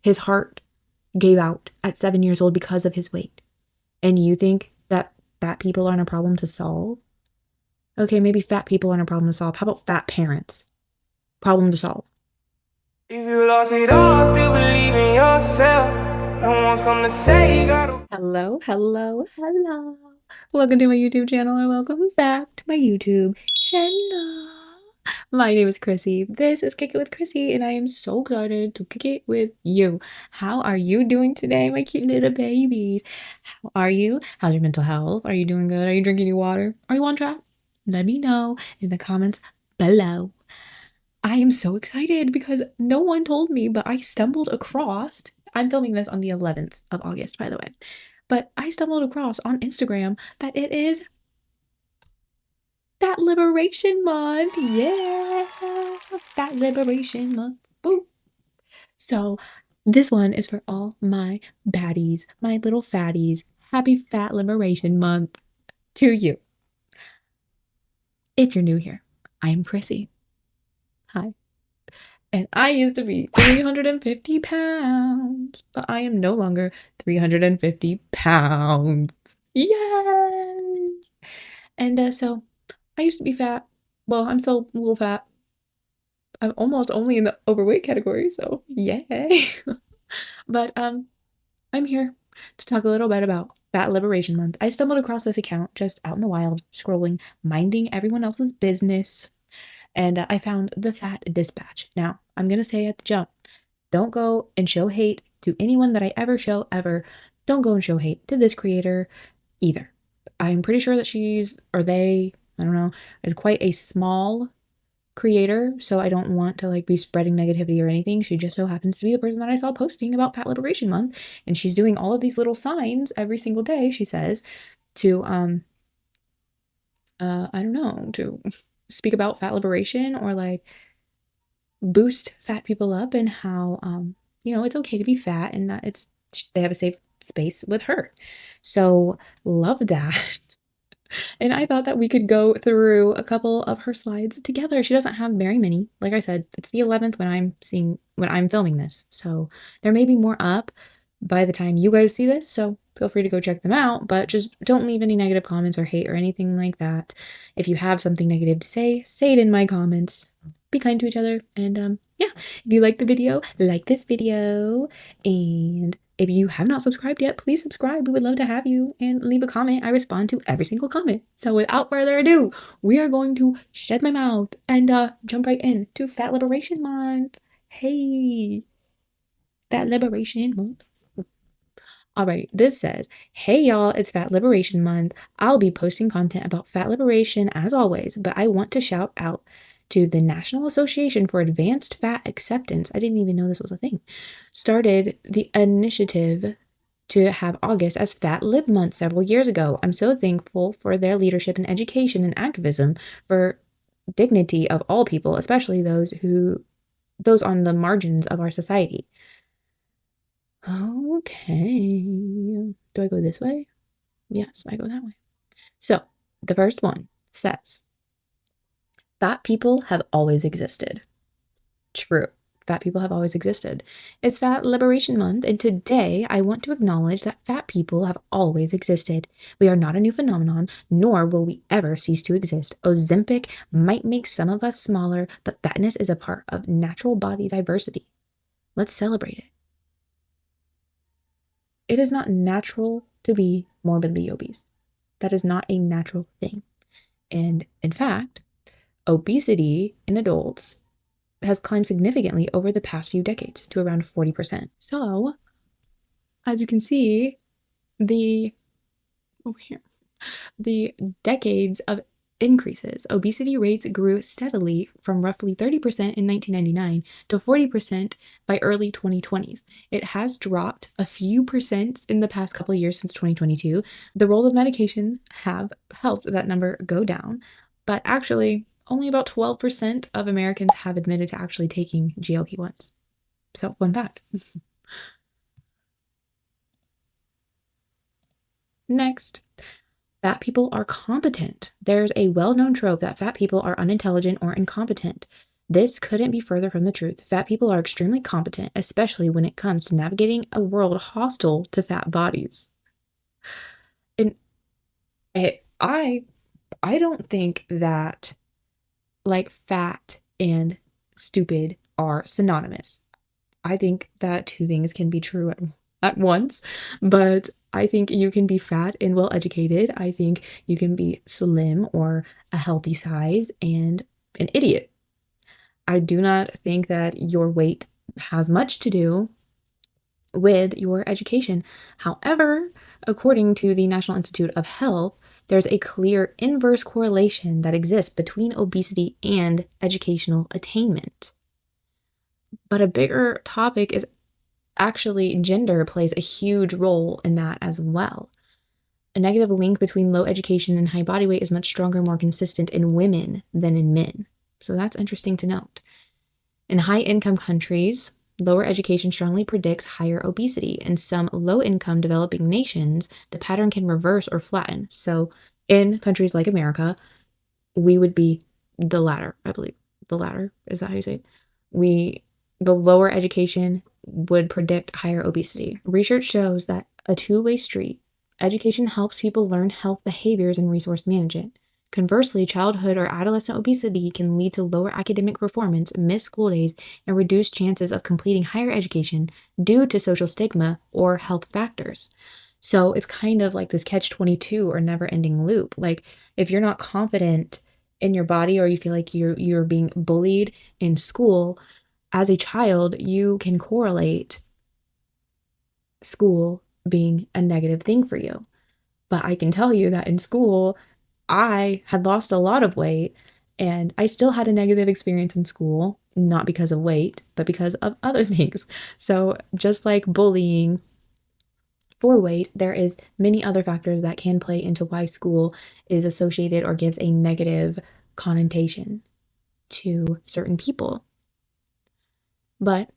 His heart gave out at 7 years old because of his weight. And you think that fat people aren't a problem to solve? Okay, maybe fat people aren't a problem to solve. How about fat parents? Problem to solve. If you lost it all, still believe in yourself. No one's gonna say you gotta. Hello. Welcome to my YouTube channel, or welcome back to my YouTube channel. My name is Chrissy. This is Kick It with Chrissy, and I am so excited to kick it with you. How are you doing today, my cute little babies? How are you? How's your mental health? Are you doing good? Are you drinking your water? Are you on track? Let me know in the comments below. I am so excited because no one told me, but I stumbled across, I'm filming this on the 11th of August, by the way, but I stumbled across on Instagram that it is Fat Liberation Month. Yeah, Fat Liberation Month. Boo. So this one is for all my baddies, my little fatties. Happy Fat Liberation Month to you. If you're new here, I am Chrissy. Hi. And I used to be 350 pounds, but I am no longer 350 pounds. Yay! And so I used to be fat. Well, I'm still a little fat. I'm almost only in the overweight category, so yay. But I'm here to talk a little bit about Fat Liberation Month. I stumbled across this account just out in the wild, scrolling, minding everyone else's business. And I found the Fat Dispatch. Now, I'm going to say at the jump, don't go and show hate to anyone that I ever show ever. Don't go and show hate to this creator either. I'm pretty sure that she's, or they, I don't know, is quite a small creator, so I don't want to like be spreading negativity or anything. She just so happens to be the person that I saw posting about Fat Liberation Month, and she's doing all of these little signs every single day, she says, to I don't know, to speak about fat liberation or like boost fat people up and how it's okay to be fat and that they have a safe space with her. So love that. And I thought that we could go through a couple of her slides together. She doesn't have very many. Like I said, it's the 11th when I'm filming this. So there may be more up by the time you guys see this. So feel free to go check them out, but just don't leave any negative comments or hate or anything like that. If you have something negative to say it in my comments. Be kind to each other. And yeah, if you like the video, like this video. And if you have not subscribed yet, please subscribe. We would love to have you, and leave a comment. I respond to every single comment. So without further ado, we are going to shed my mouth and jump right in to Fat Liberation Month. Hey, Fat Liberation Month. All right, this says, hey y'all, it's Fat Liberation Month. I'll be posting content about fat liberation as always, but I want to shout out to the National Association for Advanced Fat Acceptance. I didn't even know this was a thing. Started the initiative to have August as Fat Lib Month several years ago. I'm so thankful for their leadership in education and activism for dignity of all people, especially those on the margins of our society. Okay. Do I go this way? Yes, I go that way. So, the first one says, fat people have always existed. True. Fat people have always existed. It's Fat Liberation Month, and today I want to acknowledge that fat people have always existed. We are not a new phenomenon, nor will we ever cease to exist. Ozempic might make some of us smaller, but fatness is a part of natural body diversity. Let's celebrate it. It is not natural to be morbidly obese. That is not a natural thing. And in fact, obesity in adults has climbed significantly over the past few decades to around 40%. So, as you can see, over here, the decades of increases. Obesity rates grew steadily from roughly 30% in 1999 to 40% by early 2020s. It has dropped a few percent in the past couple of years since 2022. The role of medication have helped that number go down, but actually only about 12% of Americans have admitted to actually taking GLP-1s. So, fun fact. Next. Fat people are competent. There's a well-known trope that fat people are unintelligent or incompetent. This couldn't be further from the truth. Fat people are extremely competent, especially when it comes to navigating a world hostile to fat bodies. And I don't think that like fat and stupid are synonymous. I think that two things can be true at once, but I think you can be fat and well educated. I think you can be slim or a healthy size and an idiot. I do not think that your weight has much to do with your education. However, according to the National Institute of Health, there's a clear inverse correlation that exists between obesity and educational attainment. But a bigger topic is actually gender plays a huge role in that as well. A negative link between low education and high body weight is much stronger, more consistent in women than in men. So that's interesting to note. In high income countries, lower education strongly predicts higher obesity. In some low income developing nations, the pattern can reverse or flatten. So in countries like America, we would be the latter, I believe. The latter, is that how you say it? The lower education would predict higher obesity. Research shows that a two-way street. Education helps people learn health behaviors and resource management. Conversely, childhood or adolescent obesity can lead to lower academic performance, missed school days, and reduced chances of completing higher education due to social stigma or health factors. So it's kind of like this catch-22 or never-ending loop. Like if you're not confident in your body or you feel like you're being bullied in school, as a child, you can correlate school being a negative thing for you. But I can tell you that in school, I had lost a lot of weight and I still had a negative experience in school, not because of weight, but because of other things. So just like bullying for weight, there is many other factors that can play into why school is associated or gives a negative connotation to certain people. But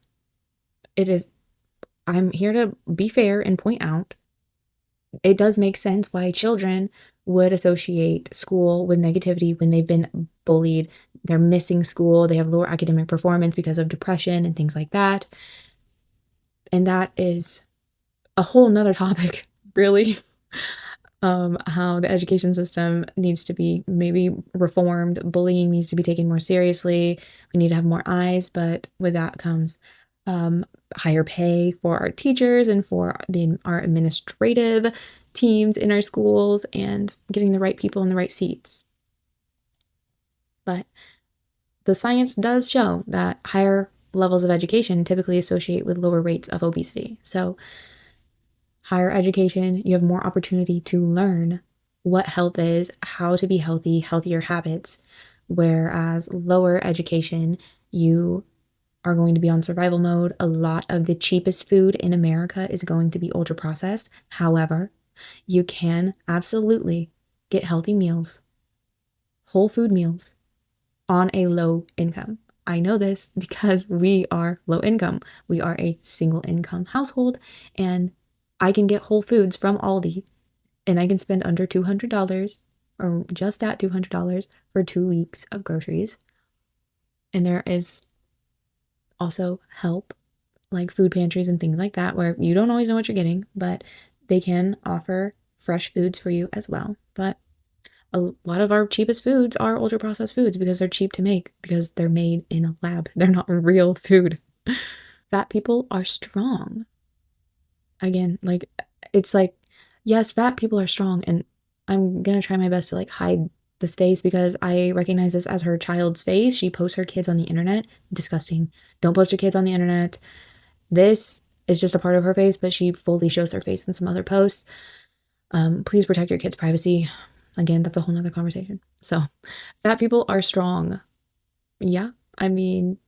it is, I'm here to be fair and point out it does make sense why children would associate school with negativity when they've been bullied. They're missing school, they have lower academic performance because of depression and things like that. And that is a whole nother topic, really. How the education system needs to be maybe reformed. Bullying needs to be taken more seriously. We need to have more eyes, but with that comes higher pay for our teachers and for our administrative teams in our schools and getting the right people in the right seats. But the science does show that higher levels of education typically associate with lower rates of obesity. So higher education, you have more opportunity to learn what health is, how to be healthy, healthier habits, whereas lower education, you are going to be on survival mode. A lot of the cheapest food in America is going to be ultra processed. However, you can absolutely get healthy meals, whole food meals on a low income. I know this because we are low income. We are a single income household, and I can get whole foods from Aldi and I can spend under $200 or just at $200 for 2 weeks of groceries. And there is also help like food pantries and things like that where you don't always know what you're getting, but they can offer fresh foods for you as well. But a lot of our cheapest foods are ultra processed foods because they're cheap to make because they're made in a lab. They're not real food. Fat people are strong. Again, like it's like yes, fat people are strong and I'm going to try my best to like hide this face because I recognize this as her child's face. She posts her kids on the internet. Disgusting. Don't post your kids on the internet. This is just a part of her face, but she fully shows her face in some other posts. Please protect your kids' privacy. Again, that's a whole nother conversation. So, fat people are strong. Yeah, I mean,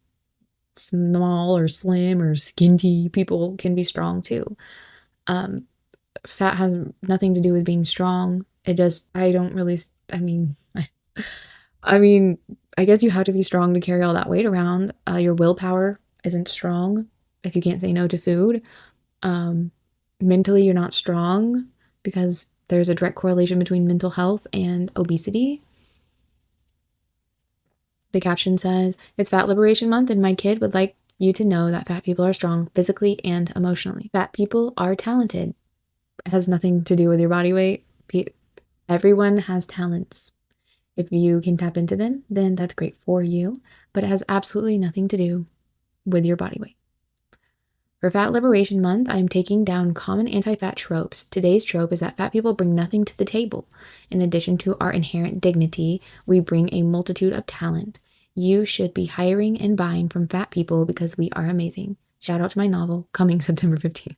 small or slim or skinny people can be strong too. Um, Fat has nothing to do with being strong. It just, I don't really, I mean, I mean, I guess you have to be strong to carry all that weight around. Your willpower isn't strong if you can't say no to food. Um, Mentally, you're not strong because there's a direct correlation between mental health and obesity. The caption says, "It's Fat Liberation Month, and my kid would like you to know that fat people are strong physically and emotionally. Fat people are talented." It has nothing to do with your body weight. Everyone has talents. If you can tap into them, then that's great for you, but it has absolutely nothing to do with your body weight. For Fat Liberation Month, I'm taking down common anti-fat tropes. Today's trope is that fat people bring nothing to the table. In addition to our inherent dignity, we bring a multitude of talent. You should be hiring and buying from fat people because we are amazing. Shout out to my novel, coming September 15th.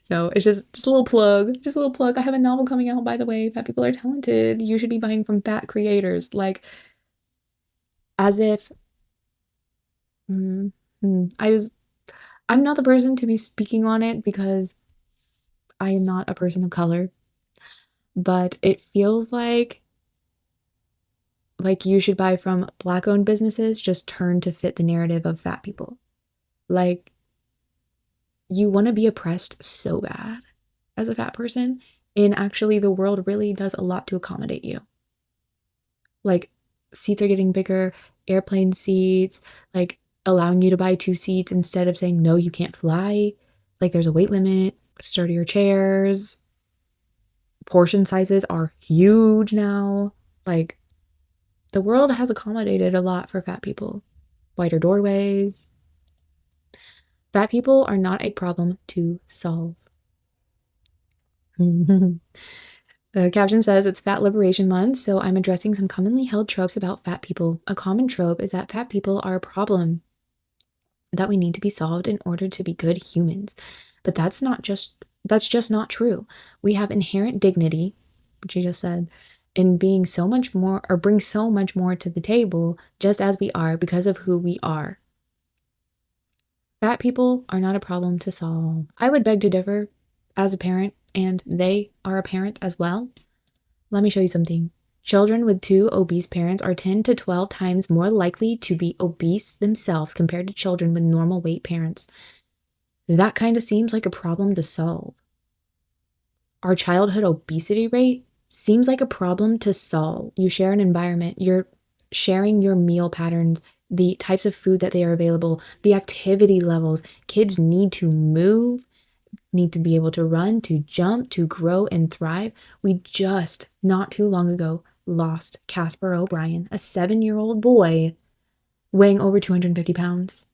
So it's just a little plug. Just a little plug. I have a novel coming out, by the way. Fat people are talented. You should be buying from fat creators. Like, as if mm, I'm not the person to be speaking on it because I am not a person of color, but it feels like you should buy from black owned businesses just turned to fit the narrative of fat people. Like, you want to be oppressed so bad as a fat person, and actually the world really does a lot to accommodate you. Like, seats are getting bigger, airplane seats, like allowing you to buy 2 seats instead of saying no, you can't fly. Like, there's a weight limit, sturdier chairs, portion sizes are huge now. Like, the world has accommodated a lot for fat people. Wider doorways. Fat people are not a problem to solve. The caption says it's Fat Liberation Month, so I'm addressing some commonly held tropes about fat people. A common trope is that fat people are a problem that we need to be solved in order to be good humans. But that's just not true. We have inherent dignity, which you just said, in being so much more or bring so much more to the table just as we are because of who we are. Fat people are not a problem to solve. I would beg to differ as a parent, and they are a parent as well. Let me show you something. Children with 2 obese parents are 10 to 12 times more likely to be obese themselves compared to children with normal weight parents. That kind of seems like a problem to solve. Our childhood obesity rate seems like a problem to solve. You share an environment, you're sharing your meal patterns, the types of food that they are available, the activity levels. Kids need to move, need to be able to run, to jump, to grow and thrive. We just, not too long ago, lost Casper O'Brien, a 7-year-old boy weighing over 250 pounds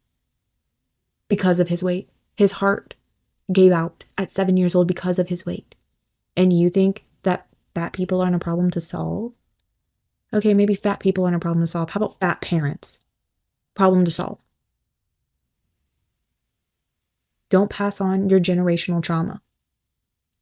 because of his weight. His heart gave out at 7 years old because of his weight. And you think that fat people aren't a problem to solve? Okay, maybe fat people aren't a problem to solve. How about fat parents? Problem to solve. Don't pass on your generational trauma.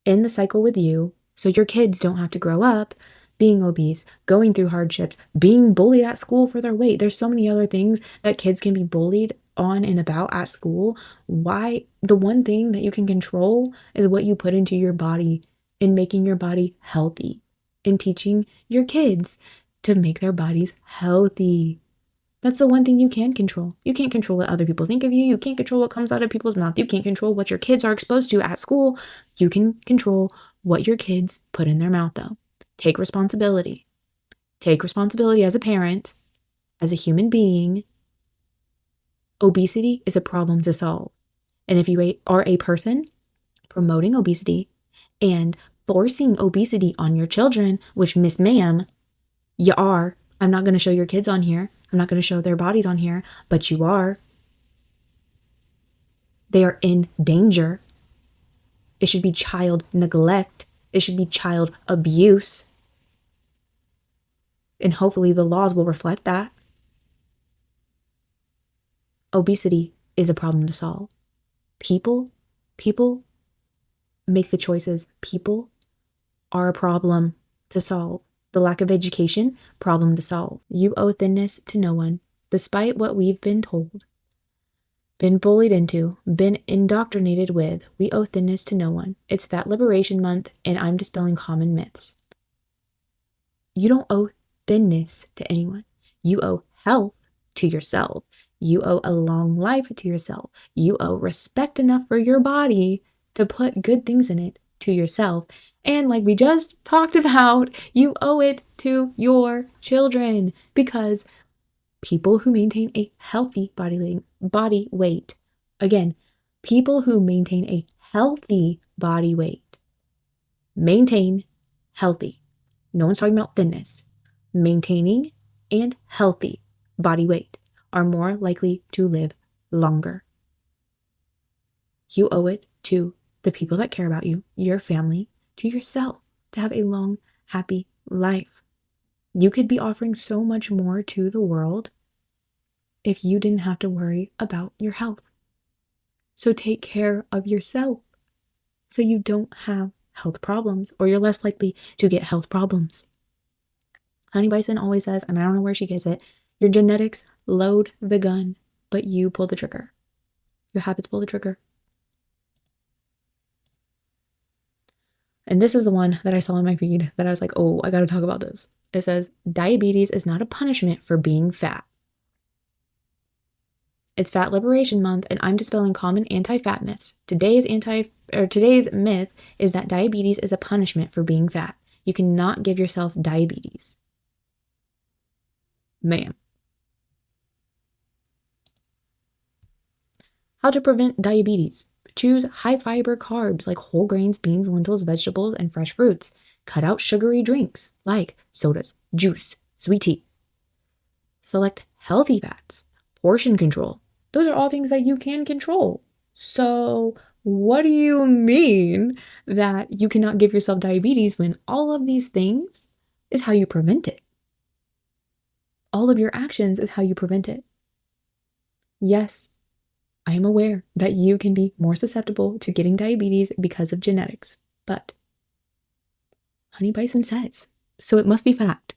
End the cycle with you so your kids don't have to grow up being obese, going through hardships, being bullied at school for their weight. There's so many other things that kids can be bullied on and about at school. Why? The one thing that you can control is what you put into your body and making your body healthy and teaching your kids to make their bodies healthy. That's the one thing you can control. You can't control what other people think of you. You can't control what comes out of people's mouth. You can't control what your kids are exposed to at school. You can control what your kids put in their mouth, though. Take responsibility. Take responsibility as a parent, as a human being. Obesity is a problem to solve. And if you are a person promoting obesity and forcing obesity on your children, which, Miss Ma'am, you are. I'm not going to show your kids on here. I'm not going to show their bodies on here, but you are. They are in danger. It should be child neglect. It should be child abuse. And hopefully the laws will reflect that. Obesity is a problem to solve. People make the choices. People are a problem to solve. The lack of education, problem to solve. You owe thinness to no one, despite what we've been told, been bullied into, been indoctrinated with. We owe thinness to no one. It's Fat Liberation Month, and I'm dispelling common myths. You don't owe thinness to anyone. You owe health to yourself. You owe a long life to yourself. You owe respect enough for your body to put good things in it to yourself. And like we just talked about, you owe it to your children, because people who maintain a healthy body weight, again, people who maintain a healthy body weight, maintain healthy. No one's talking about thinness. Maintaining and healthy body weight are more likely to live longer. You owe it to the people that care about you, your family, to yourself, to have a long, happy life. You could be offering so much more to the world if you didn't have to worry about your health. So take care of yourself so you don't have health problems, or you're less likely to get health problems. Honey Bison always says, and I don't know where she gets it, your genetics load the gun, but you pull the trigger. Your habits pull the trigger. And this is the one that I saw in my feed that I was like, oh, I got to talk about this. It says, diabetes is not a punishment for being fat. It's Fat Liberation Month, and I'm dispelling common anti-fat myths. Today's myth is that diabetes is a punishment for being fat. You cannot give yourself diabetes. Ma'am. How to prevent diabetes. Choose high fiber carbs like whole grains, beans, lentils, vegetables, and fresh fruits. Cut out sugary drinks like sodas, juice, sweet tea. Select healthy fats. Portion control. Those are all things that you can control. So what do you mean that you cannot give yourself diabetes when all of these things is how you prevent it? All of your actions is how you prevent it. Yes, I am aware that you can be more susceptible to getting diabetes because of genetics, but Honey Bison says, so it must be fact,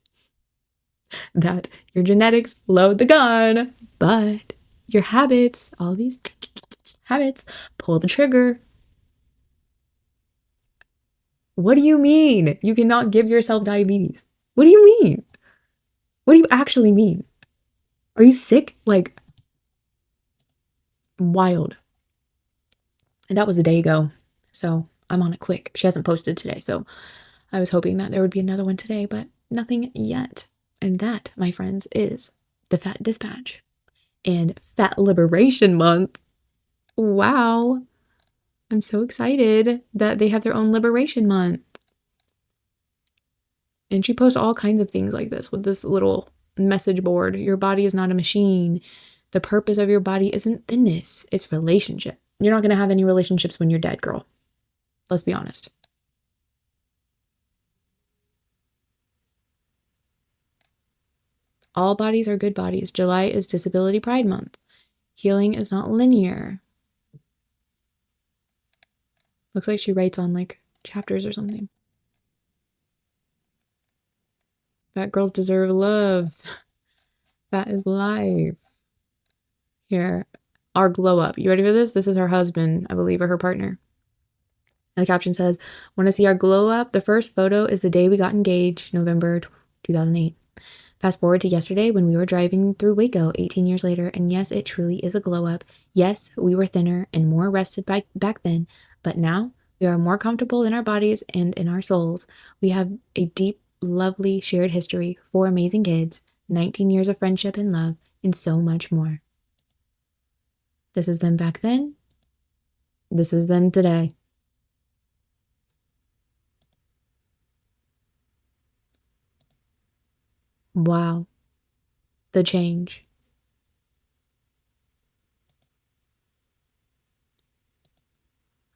that your genetics load the gun, but your habits, all these habits, pull the trigger. What do you mean you cannot give yourself diabetes? What do you mean? What do you actually mean? Are you sick? Like, wild. And that was a day ago, so I'm on it quick. She hasn't posted today, so I was hoping that there would be another one today, but nothing yet. And that, my friends, is the Fat Dispatch and Fat Liberation Month. Wow. I'm so excited that they have their own Liberation Month. And she posts all kinds of things like this with this little message board. Your body is not a machine. The purpose of your body isn't thinness, it's relationship. You're not going to have any relationships when you're dead, girl. Let's be honest. All bodies are good bodies. July is Disability Pride Month. Healing is not linear. Looks like she writes on like chapters or something. Fat girls deserve love. That is life. Here, our glow up. You ready for this? This is her husband, I believe, or her partner. And the caption says, want to see our glow up? The first photo is the day we got engaged, November 2008. Fast forward to yesterday when we were driving through Waco 18 years later, and yes, it truly is a glow up. Yes, we were thinner and more rested back then, but now we are more comfortable in our bodies and in our souls. We have a deep, lovely shared history, 4 amazing kids, 19 years of friendship and love, and so much more. This is them back then. This is them today. Wow. The change.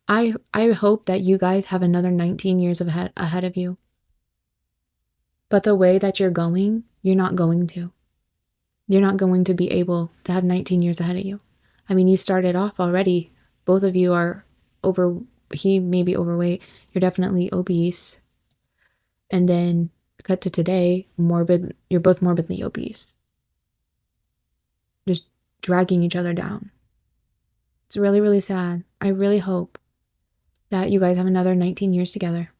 I hope that you guys have another 19 years ahead of you. But the way that you're going, you're not going to. You're not going to be able to have 19 years ahead of you. I mean, you started off already. Both of you are he may be overweight. You're definitely obese. And then cut to today, you're both morbidly obese. Just dragging each other down. It's really, really sad. I really hope that you guys have another 19 years together.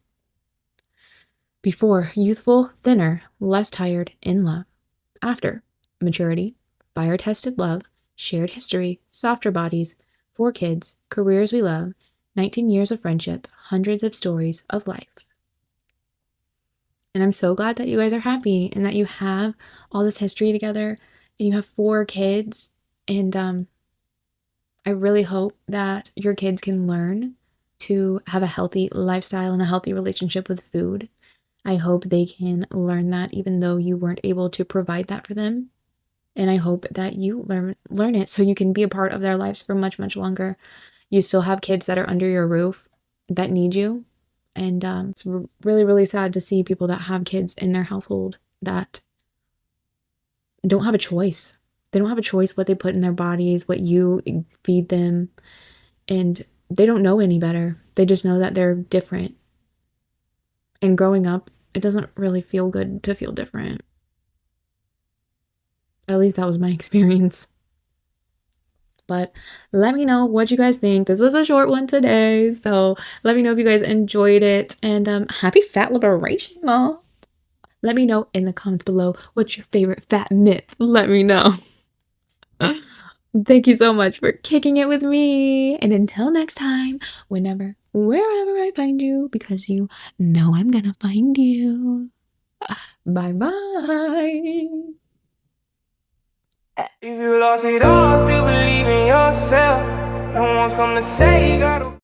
Before, youthful, thinner, less tired, in love. After, maturity, fire-tested love, shared history, softer bodies, 4 kids, careers we love, 19 years of friendship, hundreds of stories of life. And I'm so glad that you guys are happy and that you have all this history together and you have 4 kids. And I really hope that your kids can learn to have a healthy lifestyle and a healthy relationship with food. I hope they can learn that even though you weren't able to provide that for them. And I hope that you learn it so you can be a part of their lives for much, much longer. You still have kids that are under your roof that need you. And it's really, really sad to see people that have kids in their household that don't have a choice. They don't have a choice what they put in their bodies, what you feed them. And they don't know any better. They just know that they're different. And growing up, it doesn't really feel good to feel different. At least that was my experience. But let me know what you guys think. This was a short one today, so let me know if you guys enjoyed it. And happy Fat Liberation Month. Let me know in the comments below what's your favorite fat myth. Let me know. Thank you so much for kicking it with me. And until next time, whenever, wherever I find you, because you know I'm gonna find you. Bye bye. If you lost it all, still believe in yourself. No one's come to say you gotta